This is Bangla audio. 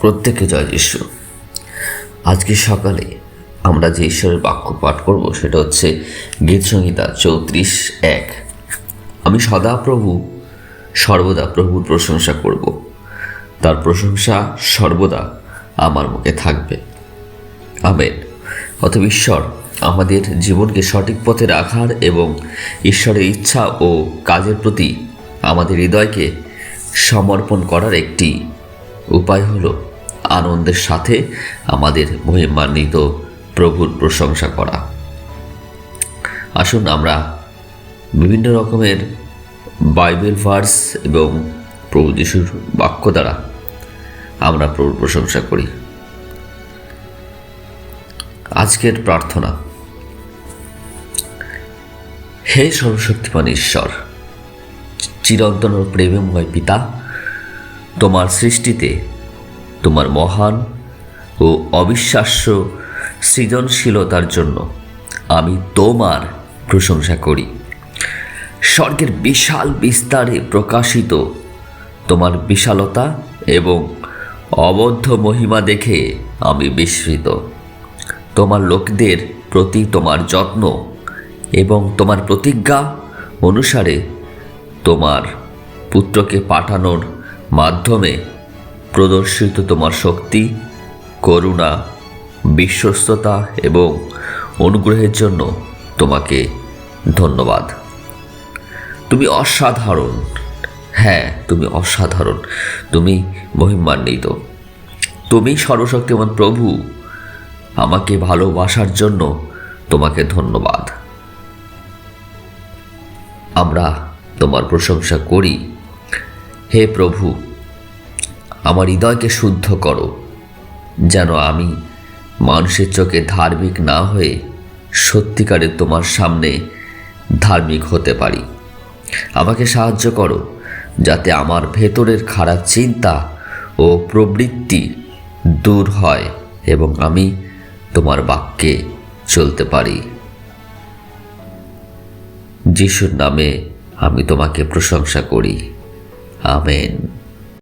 প্রত্যেকে জয় যিশু। আজকে সকালে আমরা যে ঈশ্বরের বাক্য পাঠ করব সেটা হচ্ছে গীতসংহিতা 34:1। আমি সর্বদা প্রভুর প্রশংসা করব, তার প্রশংসা সর্বদা আমার মুখে থাকবে। আমেন। অতএব ঈশ্বর আমাদের জীবনকে সঠিক পথে রাখার এবং ঈশ্বরের ইচ্ছা ও কাজের প্রতি আমাদের হৃদয়কে সমর্পণ করার একটি উপায় হলো আনন্দের সাথে আমাদের মহিমান্বিত প্রভুর প্রশংসা করা। আসুন আমরা বিভিন্ন রকমের বাইবেল ভার্স এবং প্রভু যিশুর বাক্য দ্বারা আমরা প্রভুর প্রশংসা করি। আজকের প্রার্থনা। হে সর্বশক্তিমান ঈশ্বর, চিরন্তন প্রেমময় পিতা, তোমার সৃষ্টিতে তোমার মহান ও অবিশ্বাস্য সৃজনশীলতার জন্য আমি তোমার প্রশংসা করি। স্বর্গের বিশাল বিস্তারে প্রকাশিত তোমার বিশালতা এবং অবদ্ধ মহিমা দেখে আমি বিস্মিত। তোমার লোকদের প্রতি তোমার যত্ন এবং তোমার প্রতিজ্ঞা অনুসারে তোমার পুত্রকে পাঠানোর মাধ্যমে প্রদর্শিত তোমার শক্তি, করুণা, বিশ্বস্ততা এবং অনুগ্রহের জন্য তোমাকে ধন্যবাদ। তুমি অসাধারণ, তুমি অসাধারণ, তুমি মহিমান্বিত। তুমি সর্বশক্তিমান প্রভু, আমাকে ভালোবাসার জন্য তোমাকে ধন্যবাদ। আমরা তোমার প্রশংসা করি। হে প্রভু, আমার হৃদয়কে শুদ্ধ করো, যেন আমি মানুষের চোখে ধার্মিক না হয়ে সত্যিকারের তোমার সামনে ধার্মিক হতে পারি। আমাকে সাহায্য করো যাতে আমার ভেতরের খারাপ চিন্তা ও প্রবৃত্তি দূর হয় এবং আমি তোমার বাক্যে চলতে পারি। যিশুর নামে আমি তোমাকে প্রশংসা করি। আমেন।